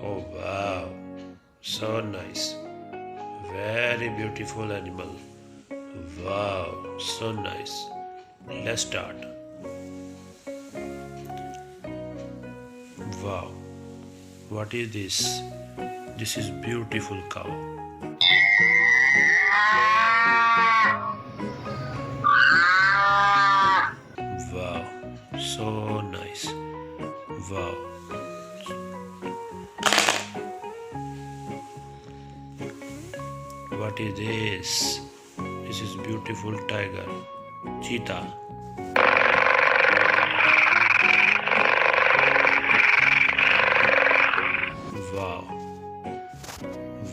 Oh wow, so nice. Very beautiful animal. Wow, so nice. Let's start. Wow, what is this? This is beautiful cow. Wow, so nice. Wow. What is this? This is beautiful tiger. Cheetah. Wow.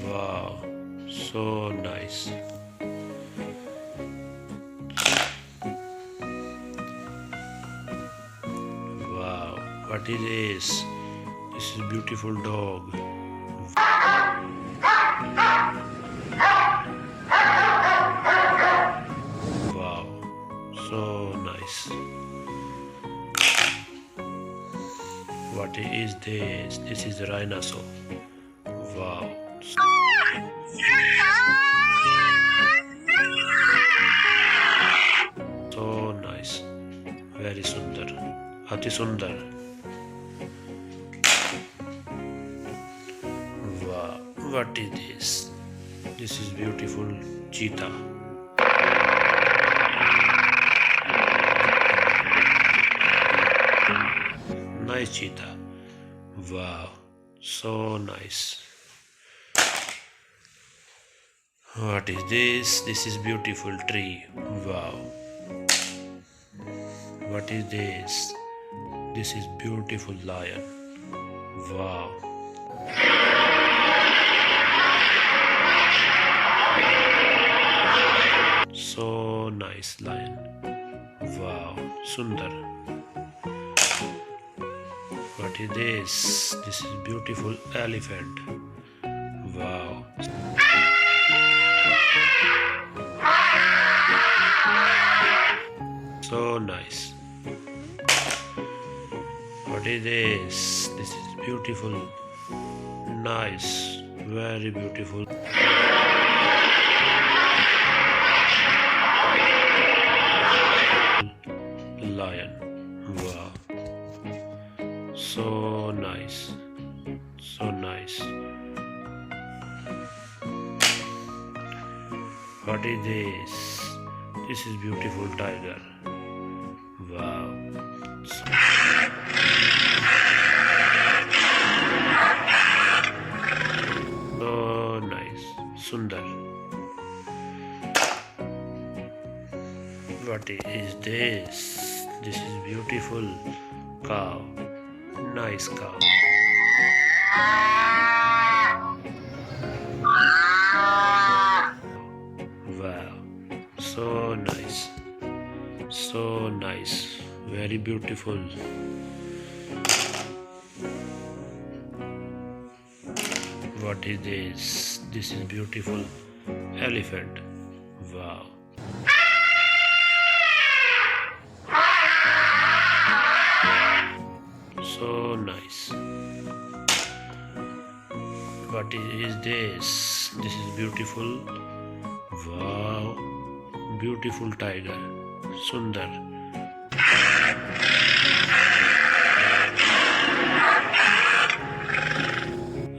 Wow. So nice. Wow. What is this? This is beautiful dog. Wow. So nice. What is this? This is rhinoceros. Wow. So nice. Very sundar. Ati sundar. Wow. What is this? This is beautiful cheetah. Nice cheetah. Wow. So nice. What is this? This is beautiful tree. Wow. What is this? This is beautiful lion. Wow. So nice lion. Wow. Sundar. What is this? This is beautiful elephant. Wow. So nice. What is this? This is beautiful. Nice. Very beautiful. Lion. Wow. So nice. So nice. What is this? This is beautiful tiger. Wow. So nice. Sundar. What is this? This is beautiful cow. Nice cow. Wow. So nice. So nice. Very beautiful. What is this? This is beautiful elephant. Wow. So nice. What is this? This is beautiful. Wow. Beautiful tiger. Sundar.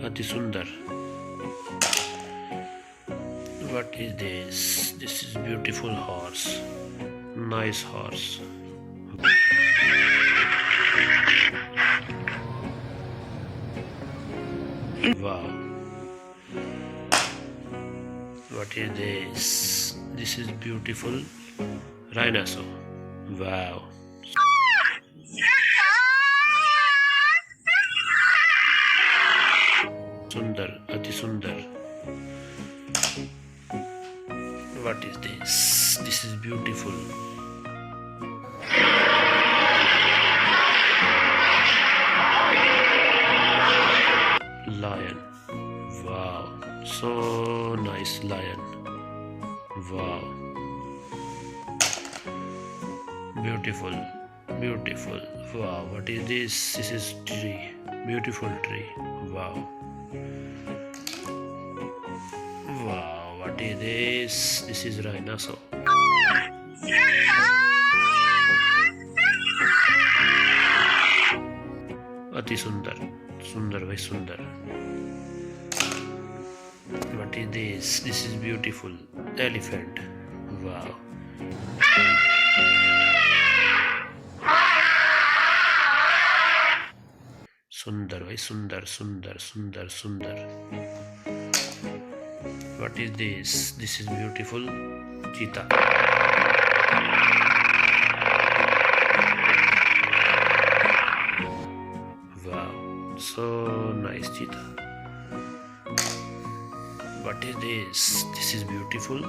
Ati sundar. What is this? This is beautiful horse. Nice horse. Wow. What is this? This is beautiful rhinoceros. Wow. Sundar, Ati Sundar. What is this? This is beautiful. Lion. Wow. So nice lion. Wow. Beautiful. Beautiful. Wow. What is this? This is tree. Beautiful tree. Wow. Wow, what is this? This is rhinoceros. अति सुंदर सुंदर भाई सुंदर. What is this? This is beautiful elephant. Wow. सुंदर भाई सुंदर सुंदर सुंदर सुंदर. What is this? This is beautiful cheetah. Wow, so nice cheetah. What is this? This is beautiful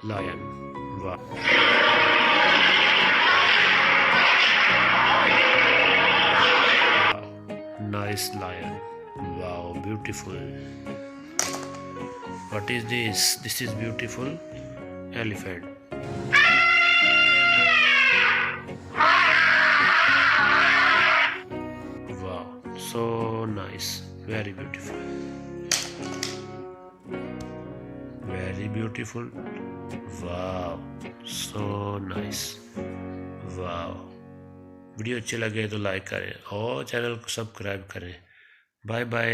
lion. Wow. Nice lion. Wow, beautiful. What is this? This is beautiful elephant. Wow, so nice. Very beautiful. Very beautiful. Wow, so nice. Wow. Video अच्छे लगे तो like करें और channel को subscribe करें. Bye bye.